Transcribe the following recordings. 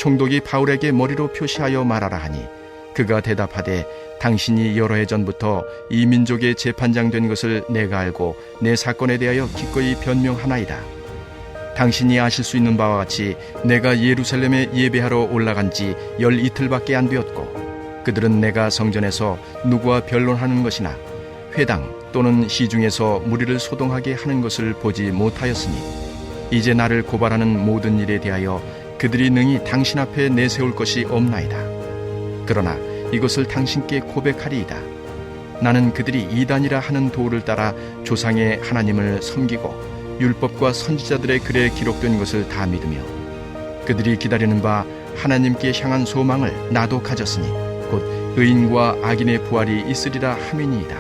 총독이 바울에게 머리로 표시하여 말하라 하니 그가 대답하되 당신이 여러 해 전부터 이 민족의 재판장 된 것을 내가 알고 내 사건에 대하여 기꺼이 변명하나이다. 당신이 아실 수 있는 바와 같이 내가 예루살렘에 예배하러 올라간 지 12이틀밖에 안 되었고 그들은 내가 성전에서 누구와 변론하는 것이나 회당 또는 시중에서 무리를 소동하게 하는 것을 보지 못하였으니 이제 나를 고발하는 모든 일에 대하여 그들이 능히 당신 앞에 내세울 것이 없나이다. 그러나 이것을 당신께 고백하리이다. 나는 그들이 이단이라 하는 도를 따라 조상의 하나님을 섬기고 율법과 선지자들의 글에 기록된 것을 다 믿으며 그들이 기다리는 바 하나님께 향한 소망을 나도 가졌으니 곧 의인과 악인의 부활이 있으리라 함이니이다.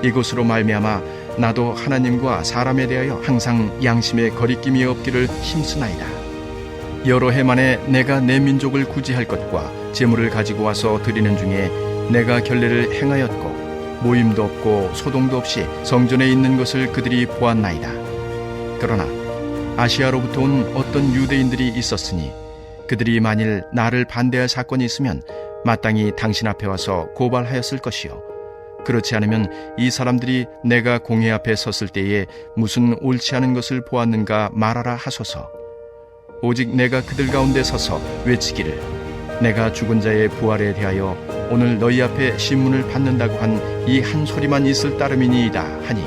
이것으로 말미암아 나도 하나님과 사람에 대하여 항상 양심의 거리낌이 없기를 힘쓰나이다. 여러 해 만에 내가 내 민족을 구제할 것과 제물을 가지고 와서 드리는 중에 내가 결례를 행하였고 모임도 없고 소동도 없이 성전에 있는 것을 그들이 보았나이다. 그러나 아시아로부터 온 어떤 유대인들이 있었으니 그들이 만일 나를 반대할 사건이 있으면 마땅히 당신 앞에 와서 고발하였을 것이요 그렇지 않으면 이 사람들이 내가 공회 앞에 섰을 때에 무슨 옳지 않은 것을 보았는가 말하라 하소서. 오직 내가 그들 가운데 서서 외치기를 내가 죽은 자의 부활에 대하여 오늘 너희 앞에 신문을 받는다고 한 이 한 소리만 있을 따름이니이다 하니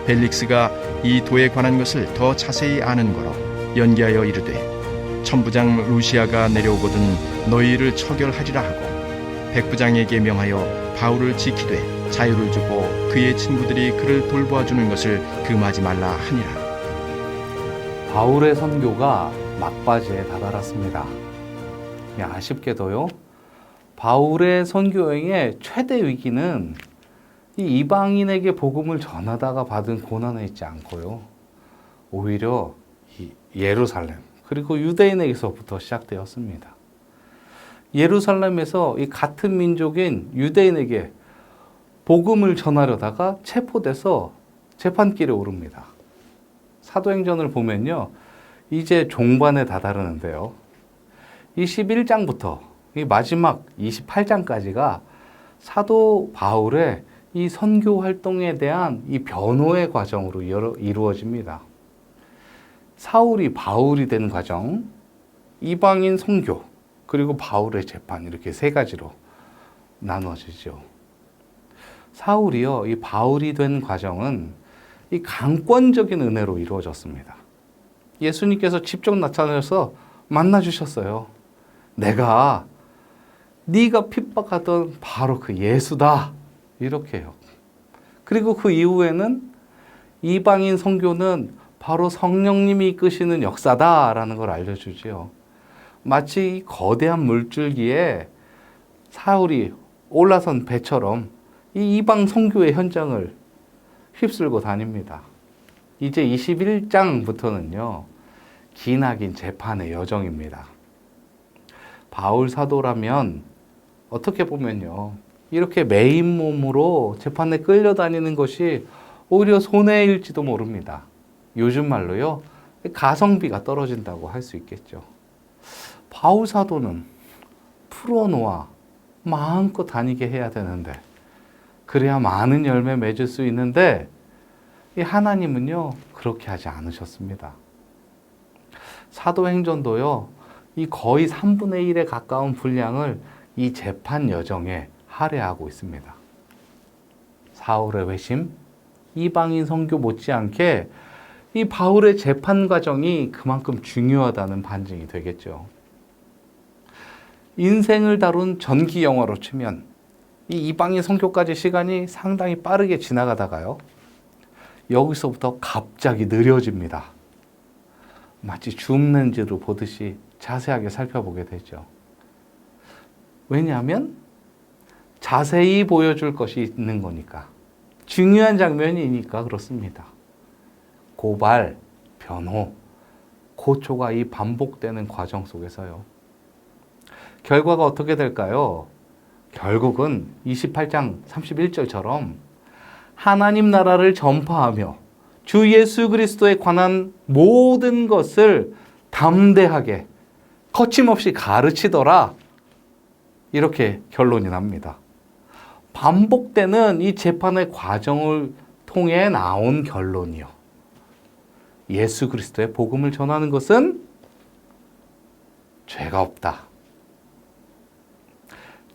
벨릭스가 이 도에 관한 것을 더 자세히 아는 거로 연기하여 이르되 천부장 루시아가 내려오거든 너희를 처결하리라 하고 백부장에게 명하여 바울을 지키되 자유를 주고 그의 친구들이 그를 돌보아주는 것을 금하지 말라 하니라. 바울의 선교가 막바지에 다다랐습니다. 아쉽게도요, 바울의 선교여행의 최대 위기는 이 이방인에게 복음을 전하다가 받은 고난에 있지 않고요, 오히려 이 예루살렘 그리고 유대인에게서부터 시작되었습니다. 예루살렘에서 이 같은 민족인 유대인에게 복음을 전하려다가 체포돼서 재판길에 오릅니다. 사도행전을 보면요, 이제 종반에 다다르는데요, 21장부터 이 마지막 28장까지가 사도 바울의 이 선교 활동에 대한 이 변호의 과정으로 이루어집니다. 사울이 바울이 된 과정, 이방인 선교, 그리고 바울의 재판, 이렇게 세 가지로 나누어지죠. 사울이요, 이 바울이 된 과정은 이 강권적인 은혜로 이루어졌습니다. 예수님께서 직접 나타나서 만나주셨어요. 내가 네가 핍박하던 바로 그 예수다, 이렇게요. 그리고 그 이후에는 이방인 선교는 바로 성령님이 이끄시는 역사다라는 걸 알려주지요. 마치 거대한 물줄기에 사울이 올라선 배처럼 이 이방 선교의 현장을 휩쓸고 다닙니다. 이제 21장부터는요, 기나긴 재판의 여정입니다. 바울 사도라면 어떻게 보면요, 이렇게 메인 몸으로 재판에 끌려다니는 것이 오히려 손해일지도 모릅니다. 요즘 말로요, 가성비가 떨어진다고 할 수 있겠죠. 바울 사도는 풀어놓아 마음껏 다니게 해야 되는데, 그래야 많은 열매 맺을 수 있는데, 이 하나님은요, 그렇게 하지 않으셨습니다. 사도행전도요, 이 거의 3분의 1에 가까운 분량을 이 재판 여정에 할애하고 있습니다. 사울의 회심, 이방인 선교 못지않게 이 바울의 재판 과정이 그만큼 중요하다는 반증이 되겠죠. 인생을 다룬 전기 영화로 치면 이 이방인 선교까지 시간이 상당히 빠르게 지나가다가요. 여기서부터 갑자기 느려집니다. 마치 줌렌즈로 보듯이 자세하게 살펴보게 되죠. 왜냐하면 자세히 보여줄 것이 있는 거니까. 중요한 장면이니까 그렇습니다. 고발, 변호, 고초가 이 반복되는 과정 속에서요. 결과가 어떻게 될까요? 결국은 28장 31절처럼 하나님 나라를 전파하며 주 예수 그리스도에 관한 모든 것을 담대하게 거침없이 가르치더라. 이렇게 결론이 납니다. 반복되는 이 재판의 과정을 통해 나온 결론이요. 예수 그리스도의 복음을 전하는 것은 죄가 없다.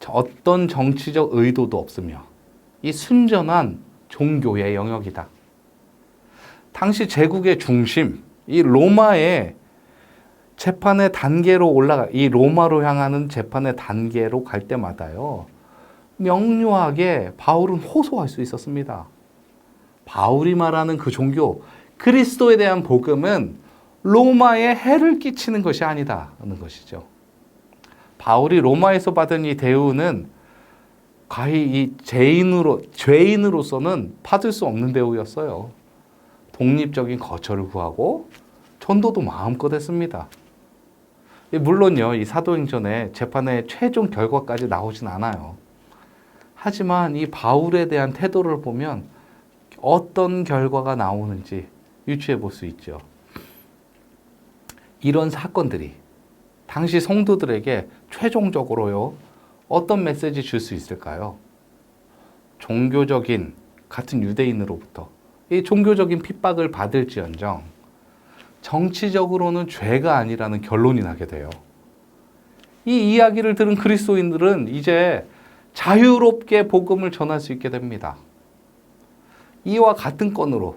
어떤 정치적 의도도 없으며 이 순전한 종교의 영역이다. 당시 제국의 중심, 이 로마의 재판의 단계로 이 로마로 향하는 재판의 단계로 갈 때마다요, 명료하게 바울은 호소할 수 있었습니다. 바울이 말하는 그 종교, 그리스도에 대한 복음은 로마에 해를 끼치는 것이 아니다는 것이죠. 바울이 로마에서 받은 이 대우는 거의 이 죄인으로서는 받을 수 없는 대우였어요. 독립적인 거처를 구하고 전도도 마음껏 했습니다. 물론요, 이 사도행전에 재판의 최종 결과까지 나오진 않아요. 하지만 이 바울에 대한 태도를 보면 어떤 결과가 나오는지 유추해 볼 수 있죠. 이런 사건들이 당시 성도들에게 최종적으로요, 어떤 메시지 줄 수 있을까요? 종교적인, 같은 유대인으로부터 이 종교적인 핍박을 받을지언정 정치적으로는 죄가 아니라는 결론이 나게 돼요. 이 이야기를 들은 그리스도인들은 이제 자유롭게 복음을 전할 수 있게 됩니다. 이와 같은 건으로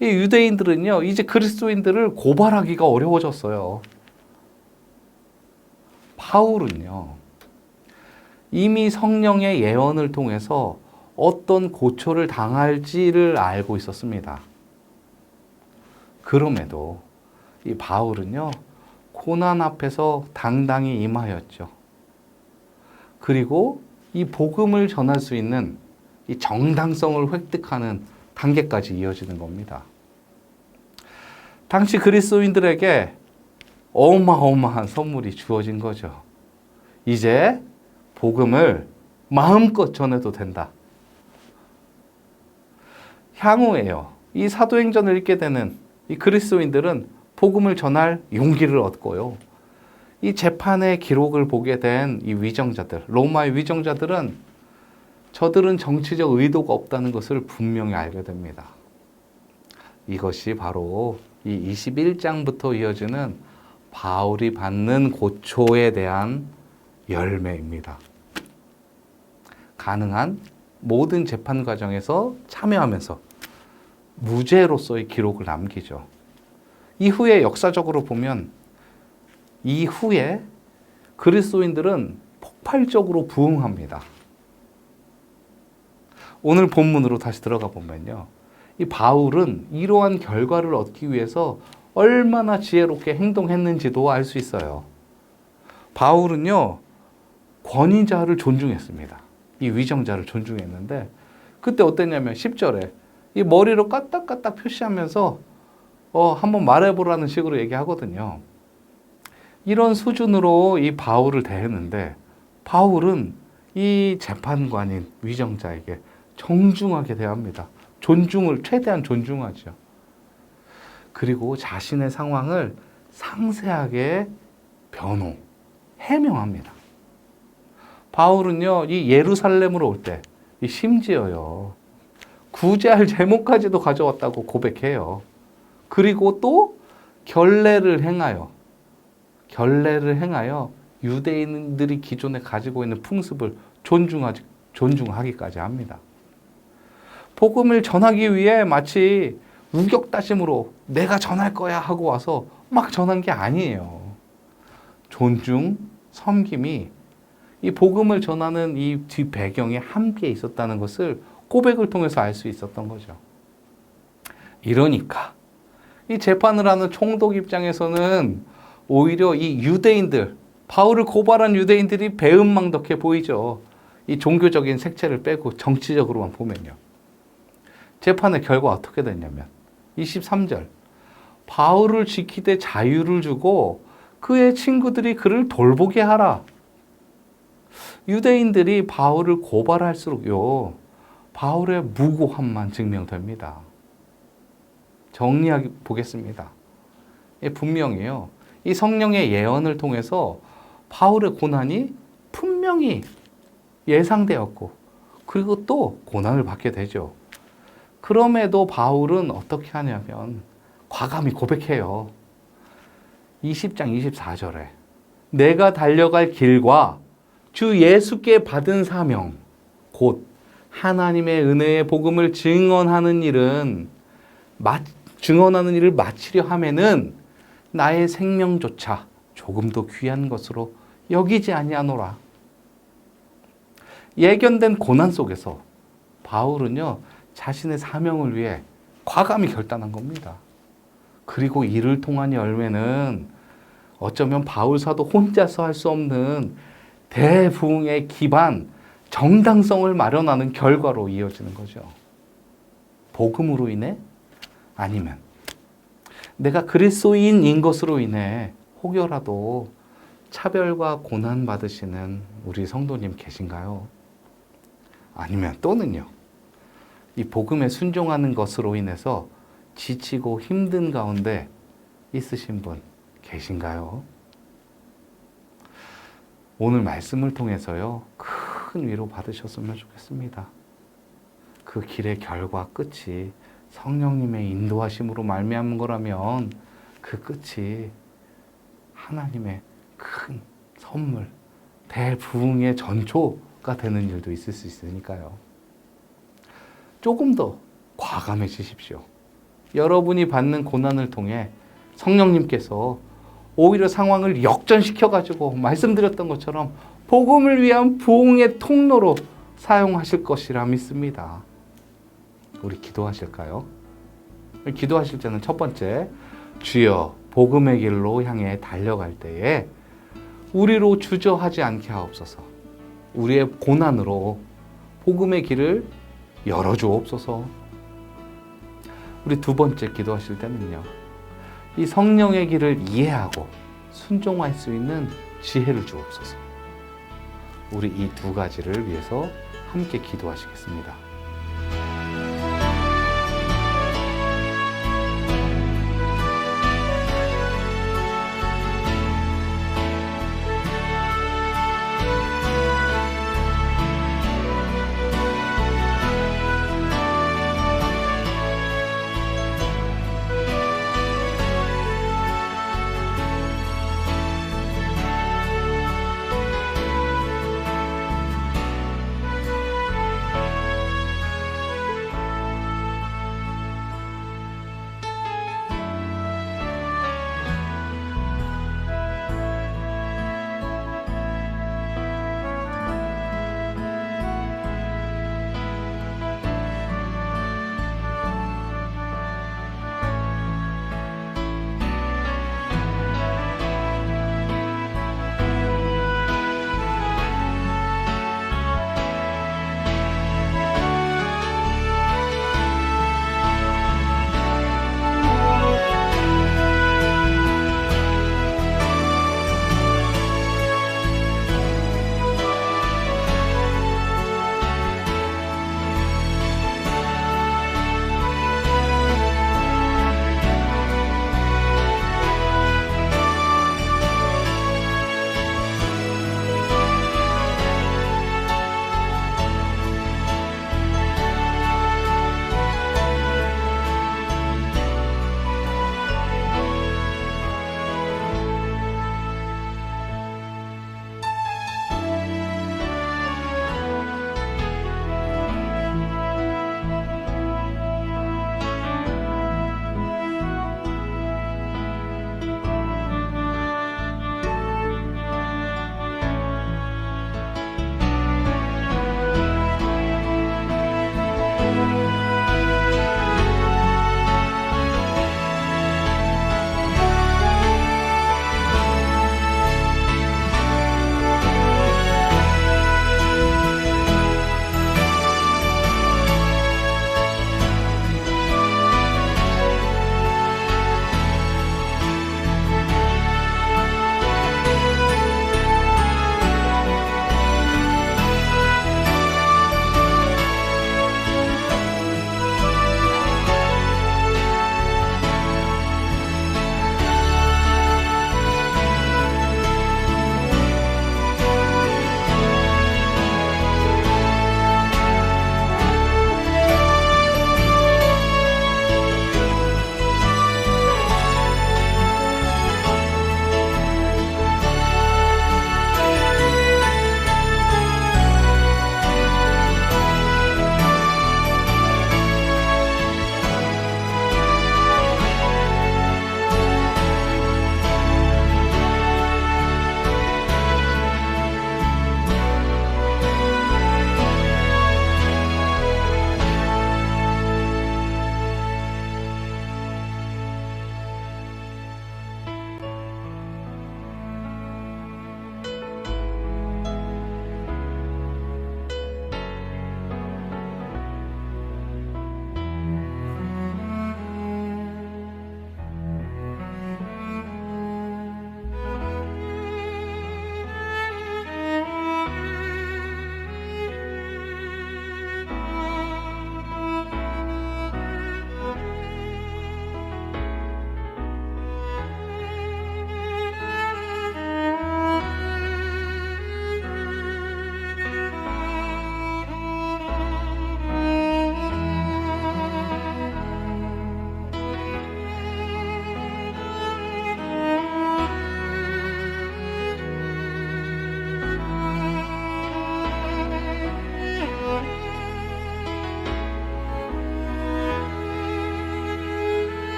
이 유대인들은요, 이제 그리스도인들을 고발하기가 어려워졌어요. 바울은요, 이미 성령의 예언을 통해서 어떤 고초를 당할지를 알고 있었습니다. 그럼에도 이 바울은요, 고난 앞에서 당당히 임하였죠. 그리고 이 복음을 전할 수 있는 이 정당성을 획득하는 단계까지 이어지는 겁니다. 당시 그리스도인들에게 어마어마한 선물이 주어진 거죠. 이제 복음을 마음껏 전해도 된다. 향후에요, 이 사도행전을 읽게 되는 이 그리스도인들은 복음을 전할 용기를 얻고요, 이 재판의 기록을 보게 된 이 위정자들, 로마의 위정자들은 저들은 정치적 의도가 없다는 것을 분명히 알게 됩니다. 이것이 바로 이 21장부터 이어지는 바울이 받는 고초에 대한 열매입니다. 가능한 모든 재판 과정에서 참여하면서 무죄로서의 기록을 남기죠. 이후에 역사적으로 보면 이후에 그리스도인들은 폭발적으로 부흥합니다. 오늘 본문으로 다시 들어가 보면요, 이 바울은 이러한 결과를 얻기 위해서 얼마나 지혜롭게 행동했는지도 알 수 있어요. 바울은요, 권위자를 존중했습니다. 이 위정자를 존중했는데, 그때 어땠냐면 10절에 이 머리로 까딱까딱 표시하면서 한번 말해보라는 식으로 얘기하거든요. 이런 수준으로 이 바울을 대했는데, 바울은 이 재판관인 위정자에게 정중하게 대합니다. 최대한 존중하죠. 그리고 자신의 상황을 상세하게 해명합니다. 바울은요, 이 예루살렘으로 올 때, 심지어요, 구제할 제목까지도 가져왔다고 고백해요. 그리고 또 결례를 행하여 유대인들이 기존에 가지고 있는 풍습을 존중하기까지 합니다. 복음을 전하기 위해 마치 우격다짐으로 내가 전할 거야 하고 와서 막 전한 게 아니에요. 존중, 섬김이 이 복음을 전하는 이 뒷 배경에 함께 있었다는 것을 고백을 통해서 알 수 있었던 거죠. 이러니까 이 재판을 하는 총독 입장에서는 오히려 이 유대인들, 바울을 고발한 유대인들이 배은망덕해 보이죠. 이 종교적인 색채를 빼고 정치적으로만 보면요. 재판의 결과 어떻게 됐냐면 23절, 바울을 지키되 자유를 주고 그의 친구들이 그를 돌보게 하라. 유대인들이 바울을 고발할수록요, 바울의 무고함만 증명됩니다. 정리해 보겠습니다. 분명히요, 이 성령의 예언을 통해서 바울의 고난이 분명히 예상되었고, 그리고 또 고난을 받게 되죠. 그럼에도 바울은 어떻게 하냐면 과감히 고백해요. 20장 24절에 내가 달려갈 길과 주 예수께 받은 사명, 곧 하나님의 은혜의 복음을 증언하는 일을 마치려 하면은 나의 생명조차 조금도 귀한 것으로 여기지 아니하노라. 예견된 고난 속에서 바울은요, 자신의 사명을 위해 과감히 결단한 겁니다. 그리고 이를 통한 열매는 어쩌면 바울 사도 혼자서 할 수 없는 대부흥의 기반, 정당성을 마련하는 결과로 이어지는 거죠. 복음으로 인해? 아니면 내가 그리스도인인 것으로 인해 혹여라도 차별과 고난 받으시는 우리 성도님 계신가요? 아니면 또는요, 이 복음에 순종하는 것으로 인해서 지치고 힘든 가운데 있으신 분 계신가요? 오늘 말씀을 통해서요, 큰 위로 받으셨으면 좋겠습니다. 그 길의 결과 끝이 성령님의 인도하심으로 말미암은 거라면 그 끝이 하나님의 큰 선물, 대부흥의 전초가 되는 일도 있을 수 있으니까요. 조금 더 과감해지십시오. 여러분이 받는 고난을 통해 성령님께서 오히려 상황을 역전시켜가지고 말씀드렸던 것처럼 복음을 위한 부흥의 통로로 사용하실 것이라 믿습니다. 우리 기도하실까요? 기도하실 때는 첫 번째, 주여 복음의 길로 향해 달려갈 때에 우리로 주저하지 않게 하옵소서. 우리의 고난으로 복음의 길을 열어주옵소서. 우리 두 번째 기도하실 때는요, 이 성령의 길을 이해하고 순종할 수 있는 지혜를 주옵소서. 우리 이 두 가지를 위해서 함께 기도하시겠습니다.